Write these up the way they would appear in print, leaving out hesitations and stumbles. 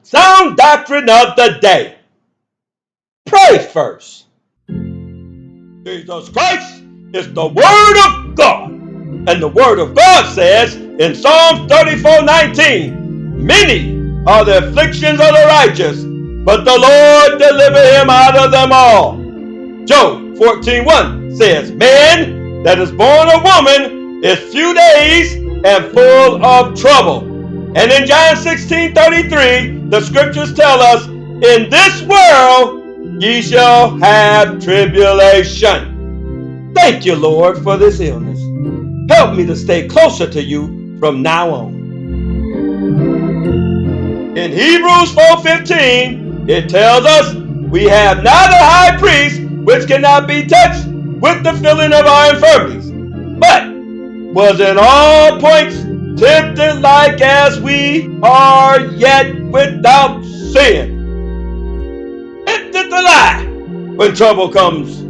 Sound doctrine of the day. Pray first. Jesus Christ is the Word of God. And the Word of God says in Psalms 34:19, many are the afflictions of the righteous, but the Lord deliver him out of them all. Job 14:1 says, man that is born a woman is few days and full of trouble. And in John 16:33, the scriptures tell us, in this world ye shall have tribulation. Thank you, Lord, for this illness. Help me to stay closer to you from now on. In Hebrews 4:15, it tells us we have not a high priest which cannot be touched with the feeling of our infirmities, but was in all points tempted like as we are, yet without sin. Tempted to lie when trouble comes.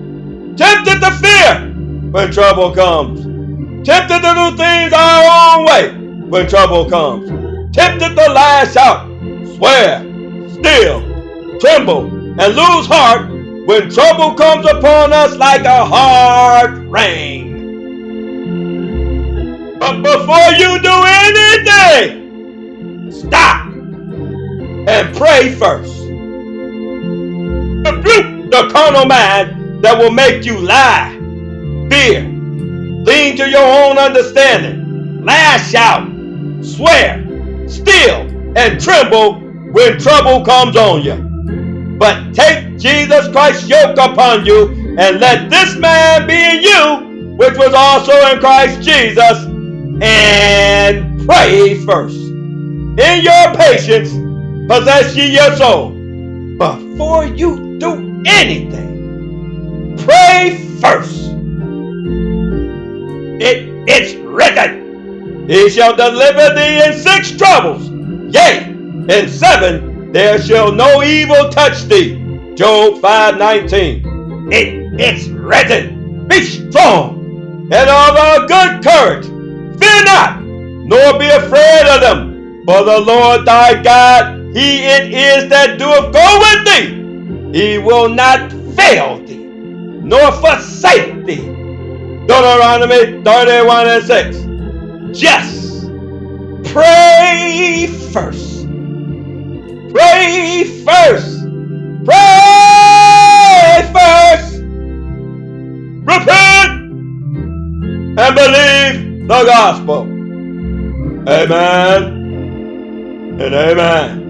Tempted to fear when trouble comes. Tempted to do things our own way when trouble comes. Tempted to lash out, swear, steal, tremble, and lose heart when trouble comes upon us like a hard rain. But before you do anything, stop and pray first. Rebuke the carnal mind that will make you lie, fear, lean to your own understanding, lash out, swear, steal, and tremble when trouble comes on you. But take Jesus Christ's yoke upon you and let this man be in you, which was also in Christ Jesus, and pray first. In your patience, possess ye your soul. Before you do anything, pray first. It's written, he shall deliver thee in 6 troubles. Yea, in 7 there shall no evil touch thee. Job 5:19. It's written, be strong and of a good courage. Fear not, nor be afraid of them. For the Lord thy God, he it is that doeth go with thee. He will not fail thee, nor forsake thee. Deuteronomy 31:6. Just pray first. Pray first. Pray first. Repent and believe the gospel. Amen and amen.